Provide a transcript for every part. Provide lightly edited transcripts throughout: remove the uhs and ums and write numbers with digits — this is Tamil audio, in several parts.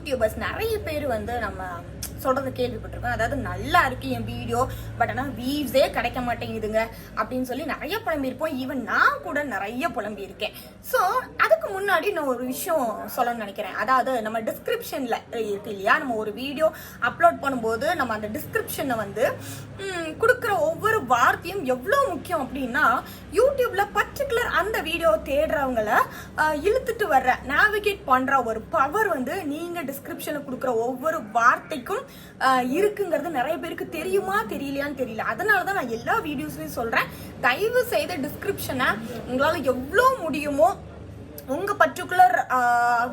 யூடியூபர்ஸ் நிறைய பேர் வந்து நம்ம சொல்றது கேள்விப்பட்டிருக்கோம். அதாவது நல்லா இருக்கு என் வீடியோ, பட் ஆனால் வியூஸே கிடைக்க மாட்டேங்குதுங்க அப்படின்னு சொல்லி நிறைய புலம்பியிருப்போம். ஈவன் நான் கூட நிறைய புலம்பியிருக்கேன். ஸோ அதுக்கு முன்னாடி நான் ஒரு விஷயம் சொல்லணும்னு நினைக்கிறேன். அதாவது நம்ம டிஸ்கிரிப்ஷன்ல இருக்கு இல்லையா, நம்ம ஒரு வீடியோ அப்லோட் பண்ணும்போது நம்ம அந்த டிஸ்கிரிப்ஷனை வந்து கொடுக்குற ஒவ்வொரு வார்த்தையும் எவ்வளோ முக்கியம் அப்படின்னா, யூடியூப்ல பர்டிகுலர் அந்த வீடியோ தேடுறவங்கள இழுத்துட்டு வர்ற நேவிகேட் பண்ற ஒரு பவர் வந்து நீங்க டிஸ்கிரிப்ஷன்ல கொடுக்குற ஒவ்வொரு வார்த்தைக்கும் இருக்குங்கிறது நிறைய பேருக்கு தெரியுமா தெரியலையான்னு தெரியல. அதனாலதான் நான் எல்லா வீடியோஸ்லயும் சொல்றேன், தயவு செய்த டிஸ்கிரிப்ஷனை உங்களால எவ்வளோ முடியுமோ உங்க பர்டிகுலர்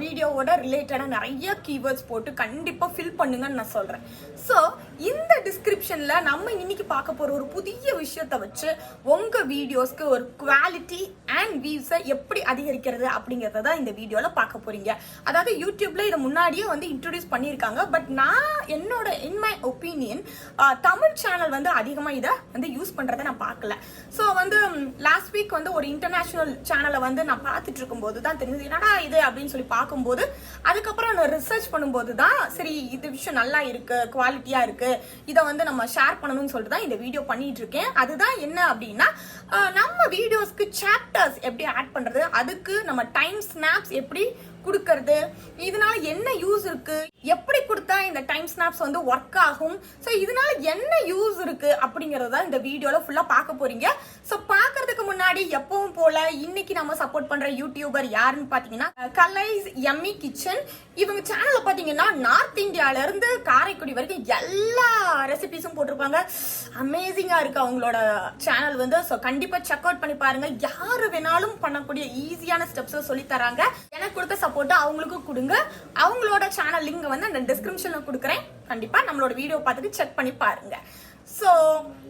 வீடியோவோட ரிலேட்டடா நிறைய கீவேர்ட்ஸ் போட்டு கண்டிப்பா ஃபில் பண்ணுங்கன்னு நான் சொல்றேன். ஸோ இந்த டிஸ்கிரிப்ஷன்ல நம்ம இன்னைக்கு பார்க்க போற ஒரு புதிய விஷயத்த வச்சு உங்க வீடியோஸ்க்கு ஒரு குவாலிட்டி அண்ட் வியூஸை எப்படி அதிகரிக்கிறது அப்படிங்கறத தான் இந்த வீடியோல பார்க்க போறீங்க. அதாவது யூடியூப்ல இதை முன்னாடியே வந்து இன்ட்ரோடியூஸ் பண்ணியிருக்காங்க. பட் நான் in my opinion Tamil channel வந்து அதிகமா இதை வந்து யூஸ் பண்றதை நான் பார்க்கல. ஸோ வந்து லாஸ்ட் வீக் வந்து ஒரு இன்டர்நேஷனல் சேனலை வந்து நான் பார்த்துட்டு இருக்கும்போது தான் தெரிஞ்சது என்னடா இது அப்படின்னு சொல்லி பார்க்கும்போது, அதுக்கப்புறம் நான் ரிசர்ச் பண்ணும்போது தான் சரி இது விஷயம் நல்லா இருக்கு, குவாலிட்டியா இருக்கு, இதை வந்து நம்ம ஷேர் பண்ணணும்னு சொல்லிட்டு தான் இந்த வீடியோ பண்ணிட்டு இருக்கேன். அதுதான் என்ன அப்படின்னா, நம்ம வீடியோஸ்க்கு சாப்டர்ஸ் எப்படி ஆட் பண்றது, அதுக்கு நம்ம டைம் ஸ்னாப்ஸ் எப்படி கொடுக்கறது, இதனால என்ன யூஸ் இருக்கு, எப்படி கொடுத்தா இந்த டைம் ஸ்னாப்ஸ் வந்து ஒர்க் ஆகும், ஸோ இதனால என்ன யூஸ் இருக்கு அப்படிங்கறத இந்த வீடியோல ஃபுல்லா பார்க்க போறீங்க. ஸோ பார்க்கறதுக்கு முன்னாடி எப்பவும் போல இன்னைக்கு நம்ம சப்போர்ட் பண்ற யூடியூபர் யாருன்னு பாத்தீங்கன்னா கலைஸ் யம்மி கிச்சன். இவங்க சேனல்ல பாத்தீங்கன்னா நார்த் இந்தியால இருந்து காரைக்குடி வரைக்கும் எல்லா ரெசிபிஸும் போட்டிருப்பாங்க. அமேசிங்கா இருக்கு அவங்களோட சேனல் வந்து. ஸோ கண்டிப்பா செக் அவுட் பண்ணி பாருங்க. யாரு வேணாலும் பண்ணக்கூடிய ஈஸியான ஸ்டெப்ஸ் சொல்லி தராங்க. எனக்கு கொடுத்த சப்போர்ட் அவங்களுக்கு கொடுங்க. அவங்களோட சேனல் லிங்க் வந்து அந்த டிஸ்கிரிப்ஷன்ல கொடுக்குறேன். கண்டிப்பா நம்மளோட வீடியோ பார்த்துட்டு செக் பண்ணி பாருங்க. சோ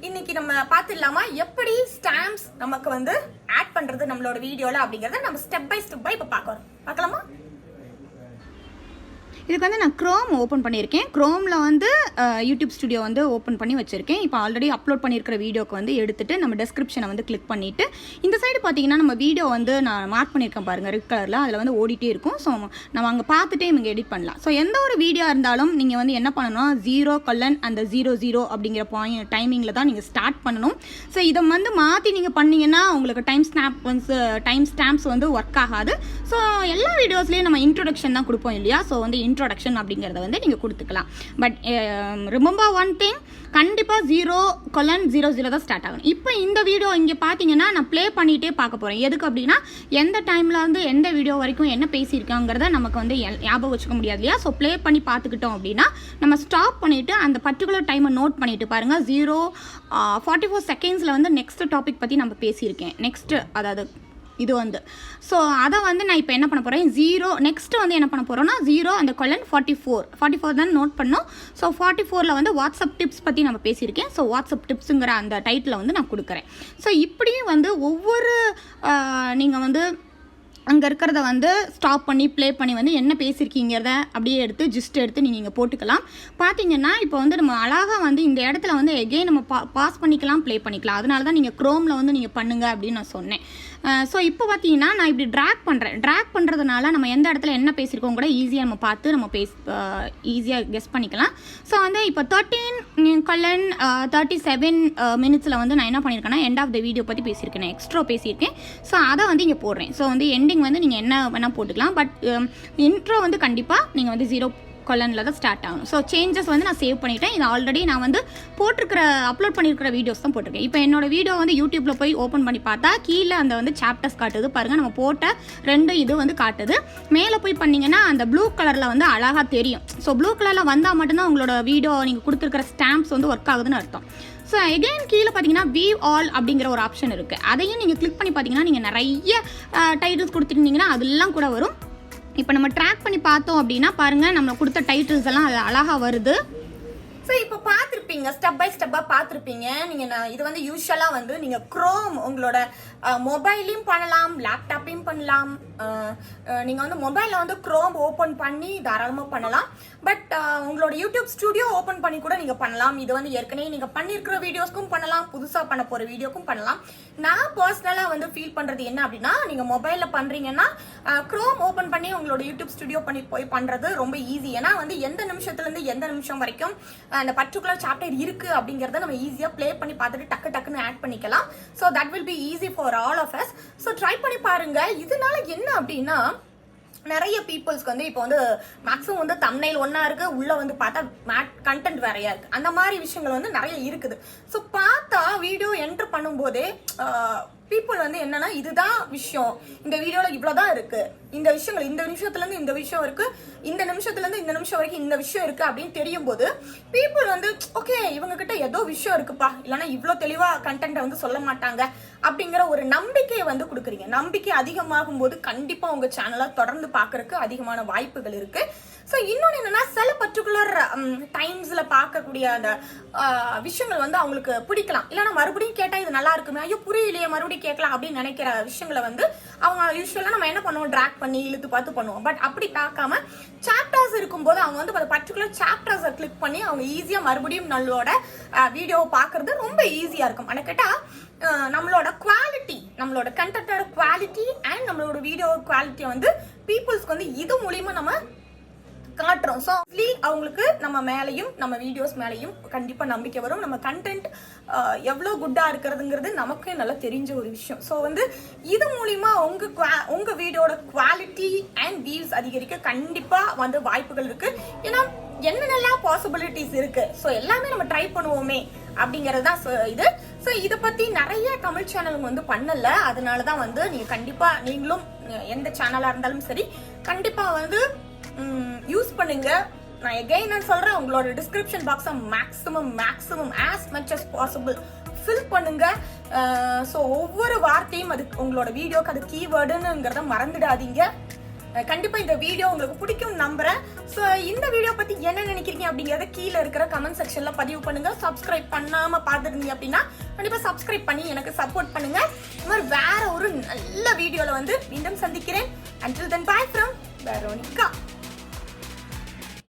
இன்னைக்கு நம்ம பார்த்துடலாமா எப்படி ஸ்டாம்ப்ஸ் நமக்கு வந்து ஆட் பண்றது நம்மளோட வீடியோல அப்படிங்கறத நம்ம ஸ்டெப் பை ஸ்டெப்பா இப்ப பார்க்கலாமா. இதுக்கு வந்து நான் க்ரோம் ஓப்பன் பண்ணியிருக்கேன். க்ரோமில் வந்து யூடியூப் ஸ்டுடியோ வந்து ஓப்பன் பண்ணி வச்சுருக்கேன். இப்போ ஆல்ரெடி அப்லோட் பண்ணியிருக்கிற வீடியோக்கு வந்து எடுத்துகிட்டு நம்ம டெஸ்கிரிப்ஷனை வந்து கிளிக் பண்ணிவிட்டு இந்த சைடு பார்த்தீங்கன்னா நம்ம வீடியோ வந்து நான் மார்க் பண்ணியிருக்கேன் பாருங்கள் ரெட் கலரில், அதில் வந்து ஓடிட்டே இருக்கும். ஸோ நம்ம அங்கே பார்த்துட்டே இங்கே எடிட் பண்ணலாம். ஸோ எந்த ஒரு வீடியோ இருந்தாலும் நீங்கள் வந்து என்ன பண்ணணும்னா 0 அந்த 00 அப்படிங்கிற டைமிங்கில் தான் நீங்கள் ஸ்டார்ட் பண்ணணும். ஸோ இதை வந்து மாற்றி நீங்கள் பண்ணிங்கன்னா உங்களுக்கு டைம் ஸ்டாம்ப்ஸ் வந்து ஒர்க் ஆகாது. ஸோ எல்லா வீடியோஸ்லேயும் நம்ம இன்ட்ரோடக்ஷன் தான் கொடுப்போம் இல்லையா. ஸோ வந்து இன்ட்ரோடக்ஷன் அப்படிங்கிறத வந்து நீங்கள் கொடுத்துக்கலாம். பட் ரிமெம்பர் ஒன் திங், கண்டிப்பாக 0:00 தான் ஸ்டார்ட் ஆகணும். இப்போ இந்த வீடியோ இங்கே பார்த்தீங்கன்னா நான் ப்ளே பண்ணிகிட்டே பார்க்க போகிறேன். எதுக்கு அப்படின்னா எந்த டைமில் வந்து எந்த வீடியோ வரைக்கும் என்ன பேசியிருக்காங்கிறத நமக்கு வந்து ஞாபகம் வச்சுக்க முடியாது இல்லையா. ஸோ ப்ளே பண்ணி பார்த்துக்கிட்டோம் அப்படின்னா நம்ம ஸ்டாப் பண்ணிவிட்டு அந்த பர்டிகுலர் டைமை நோட் பண்ணிவிட்டு பாருங்கள். 0:44 செகண்ட்ஸில் வந்து நெக்ஸ்ட் டாபிக் பற்றி நம்ம பேசியிருக்கேன். நெக்ஸ்ட்டு அதாவது இது வந்து ஸோ அதை வந்து நான் இப்போ என்ன பண்ண போகிறேன், நெக்ஸ்ட் வந்து என்ன பண்ண போகிறோம்னா 0:44 தான் நோட் பண்ணோம். ஸோ 44ல் வந்து வாட்ஸ்அப் டிப்ஸ் பற்றி நம்ம பேசியிருக்கேன். ஸோ வாட்ஸ்அப் டிப்ஸுங்கிற அந்த டைட்டில் வந்து நான் கொடுக்குறேன். ஸோ இப்படியும் வந்து ஒவ்வொரு நீங்கள் வந்து அங்கே இருக்கிறத வந்து ஸ்டாப் பண்ணி ப்ளே பண்ணி வந்து என்ன பேசியிருக்கீங்கிறத அப்படியே ஜிஸ்ட் எடுத்து நீங்கள் இங்கே போட்டுக்கலாம். பார்த்தீங்கன்னா இப்போ வந்து நம்ம அழகாக வந்து இந்த இடத்துல வந்து எகெயின் நம்ம பாஸ் பண்ணிக்கலாம், ப்ளே பண்ணிக்கலாம். அதனால தான் நீங்கள் க்ரோமில் வந்து நீங்கள் பண்ணுங்க அப்படின்னு நான் சொன்னேன். ஸோ இப்போ பார்த்தீங்கன்னா நான் இப்படி ட்ராக் பண்ணுறதுனால நம்ம எந்த இடத்துல என்ன பேசியிருக்கோம் கூட ஈஸியாக நம்ம பார்த்து நம்ம ஈஸியாக கெஸ் பண்ணிக்கலாம். ஸோ வந்து இப்போ 13:37 மினிட்ஸில் வந்து நான் என்ன பண்ணியிருக்கேன்னா எண்ட் ஆஃப் த வீடியோ பற்றி பேசியிருக்கேன், எக்ஸ்ட்ரோ பேசியிருக்கேன். ஸோ அதை வந்து இங்கே போடுறேன். ஸோ வந்து எண்டிங் வந்து நீங்கள் என்ன வேணால் போட்டுக்கலாம். பட் இன்ட்ரோ வந்து கண்டிப்பாக நீங்கள் வந்து 0:00 தான் ஸ்டார்ட் ஆகும். ஸோ சேஞ்சஸ் வந்து நான் சேவ் பண்ணிட்டேன். இது ஆல்ரெடி நான் வந்து அப்லோட் பண்ணியிருக்கிற வீடியோஸ் தான் போட்டிருக்கேன். இப்போ என்னோட வீடியோ வந்து யூடியூப்ல போய் ஓப்பன் பண்ணி பார்த்தா கீழே அந்த வந்து சாப்டர்ஸ் காட்டுது பாருங்க. நம்ம போட்ட 2 இது வந்து காட்டுது. மேலே போய் பண்ணீங்கன்னா அந்த ப்ளூ கலர்ல வந்து அழகா தெரியும். ஸோ ப்ளூ கலர்ல வந்தால் மட்டும்தான் உங்களோட வீடியோ நீங்கள் கொடுத்துருக்கிற ஸ்டாம்ப்ஸ் வந்து ஒர்க் ஆகுதுன்னு அர்த்தம். ஸோ எகெயின் கீழே பார்த்தீங்கன்னா வியூ ஆல் அப்படிங்கிற ஒரு ஆப்ஷன் இருக்குது. அதையும் நீங்கள் கிளிக் பண்ணி பார்த்தீங்கன்னா நீங்கள் நிறைய டைட்டில்ஸ் கொடுத்துருந்தீங்கன்னா அதெல்லாம் கூட வரும். இப்போ நம்ம ட்ராக் பண்ணி பார்த்தோம் அப்படின்னா பாருங்கள் நம்ம கொடுத்த டைட்டில்ஸ் எல்லாம் அது அழகாக வருது. ஸோ ஸோ இப்போ பார்த்துருப்பீங்க, ஸ்டெப் பை ஸ்டெப்பாக பார்த்துருப்பீங்க. நீங்கள் இது வந்து யூஸ்வலாக வந்து நீங்கள் குரோம் உங்களோட மொபைலையும் பண்ணலாம், லேப்டாப்பையும் பண்ணலாம். நீங்கள் வந்து மொபைலில் வந்து குரோம் ஓப்பன் பண்ணி தாராளமாக பண்ணலாம். பட் உங்களோட யூடியூப் ஸ்டுடியோ ஓப்பன் பண்ணி கூட நீங்கள் பண்ணலாம். இது வந்து ஏற்கனவே நீங்கள் பண்ணியிருக்கிற வீடியோஸ்க்கும் பண்ணலாம், புதுசாக பண்ண போகிற வீடியோக்கும் பண்ணலாம். நான் பர்சனலாக வந்து ஃபீல் பண்ணுறது என்ன அப்படின்னா, நீங்கள் மொபைலில் பண்ணுறீங்கன்னா குரோம் ஓப்பன் பண்ணி உங்களோட யூடியூப் ஸ்டுடியோ பண்ணி போய் பண்ணுறது ரொம்ப ஈஸி. ஏன்னா வந்து எந்த நிமிஷத்துலேருந்து எந்த நிமிஷம் வரைக்கும் அந்த பர்டிகுலர் சாப்டர் இருக்கு அப்படிங்கறத நம்ம ஈஸியா ப்ளே பண்ணி பார்த்துட்டு டக்குன்னு ஆட் பண்ணிக்கலாம். So that will be easy for all of us. So try பண்ணி பாருங்க. இதனால என்ன அப்படின்னா, நிறைய பீப்புள்ஸ்க்கு வந்து இப்போ வந்து மேக்ஸிமம் வந்து தம்ப்நெயில் ஒன்னா இருக்கு, உள்ள வந்து பார்த்தா கண்டென்ட் வேறையா இருக்கு. அந்த மாதிரி விஷயங்கள் வந்து நிறைய இருக்குது. ஸோ பார்த்தா வீடியோ என்டர் பண்ணும்போதே பீப்புள் வந்து என்னன்னா, இதுதான் விஷயம், இந்த வீடியோல இவ்வளவுதான் இருக்கு, இந்த விஷயங்கள் இந்த நிமிஷத்துல இருந்து இந்த விஷயம் இருக்கு, இந்த நிமிஷத்துல இருந்து இந்த நிமிஷம் வரைக்கும் இந்த விஷயம் இருக்கு அப்படின்னு தெரியும் போது பீப்புள் வந்து ஓகே இவங்க கிட்ட ஏதோ விஷயம் இருக்குப்பா, இல்லைன்னா இவ்வளவு தெளிவா கண்டென்ட்டை வந்து சொல்ல மாட்டாங்க அப்படிங்கிற ஒரு நம்பிக்கையை வந்து கொடுக்குறீங்க. நம்பிக்கை அதிகமாகும் போது கண்டிப்பா உங்க சேனலை தொடர்ந்து பார்க்கறதுக்கு அதிகமான வாய்ப்புகள் இருக்கு. ஸோ இன்னொன்று என்னன்னா, சில பர்டிகுலர் டைம்ஸ்ல பார்க்கக்கூடிய அந்த விஷயங்கள் வந்து அவங்களுக்கு பிடிக்கலாம், இல்லைன்னா மறுபடியும் கேட்டா இது நல்லா இருக்குமே, ஐயோ புரியலையே மறுபடியும் கேட்கலாம் அப்படின்னு நினைக்கிற விஷயங்களை வந்து அவங்க யூஸ்வலா நம்ம என்ன பண்ணுவோம், ட்ராக் பண்ணி இழுத்து பார்த்து பண்ணுவோம். பட் அப்படி பார்க்காம சாப்டர்ஸ் இருக்கும்போது அவங்க வந்து பர்டிகுலர் சாப்டர்ஸை கிளிக் பண்ணி அவங்க ஈஸியா மறுபடியும் நம்மளோட வீடியோவை பார்க்கறது ரொம்ப ஈஸியா இருக்கும். ஆனால் கேட்டா நம்மளோட குவாலிட்டி, நம்மளோட கண்டென்ட்டோட குவாலிட்டி அண்ட் நம்மளோட வீடியோ குவாலிட்டியை வந்து பீப்புள்ஸ்க்கு வந்து இது மூலியமா நம்ம காட்டுறோம். ஸோ அவங்களுக்கு நம்ம மேலையும் நம்ம வீடியோஸ் மேலையும் கண்டிப்பா நம்பிக்கை வரும். நம்ம கண்டென்ட் எவ்வளவு குட்டா இருக்கிறதுங்கிறது நமக்கே நல்லா தெரிஞ்ச ஒரு விஷயம். ஸோ வந்து இது மூலியமா உங்க வீடியோட குவாலிட்டி அண்ட் வியூஸ் அதிகரிக்க கண்டிப்பா வந்து வாய்ப்புகள் இருக்கு. ஏன்னா என்னென்னலாம் பாசிபிலிட்டிஸ் இருக்கு, ஸோ எல்லாமே நம்ம ட்ரை பண்ணுவோமே அப்படிங்கிறது தான் இது. ஸோ இதை பத்தி நிறைய தமிழ் சேனலுங்க வந்து பண்ணல. அதனாலதான் வந்து நீங்க கண்டிப்பா நீங்களும் எந்த சேனலா இருந்தாலும் சரி கண்டிப்பா வந்து யூஸ் பண்ணுங்க. நான் எகைன் நான் சொல்றேன், உங்களோட டிஸ்கிரிப்ஷன் பாக்ஸை maximum as much as possible fill பண்ணுங்க. ஸோ ஒவ்வொரு வார்த்தையும் அது உங்களோட வீடியோக்கு அது கீவேர்டுங்கிறத மறந்துடாதீங்க. கண்டிப்பா இந்த வீடியோ உங்களுக்கு பிடிக்கும் நம்புறேன். ஸோ இந்த வீடியோ பத்தி என்ன நினைக்கிறீங்க அப்படிங்கறத கீழே இருக்கிற கமெண்ட் செக்ஷன்ல பதிவு பண்ணுங்க. சப்ஸ்கிரைப் பண்ணாம பார்த்துருந்தீங்க அப்படின்னா கண்டிப்பா சப்ஸ்கிரைப் பண்ணி எனக்கு சப்போர்ட் பண்ணுங்க. இந்த மாதிரி வேற ஒரு நல்ல வீடியோல வந்து மீண்டும் சந்திக்கிறேன். Until then, bye from Veronica.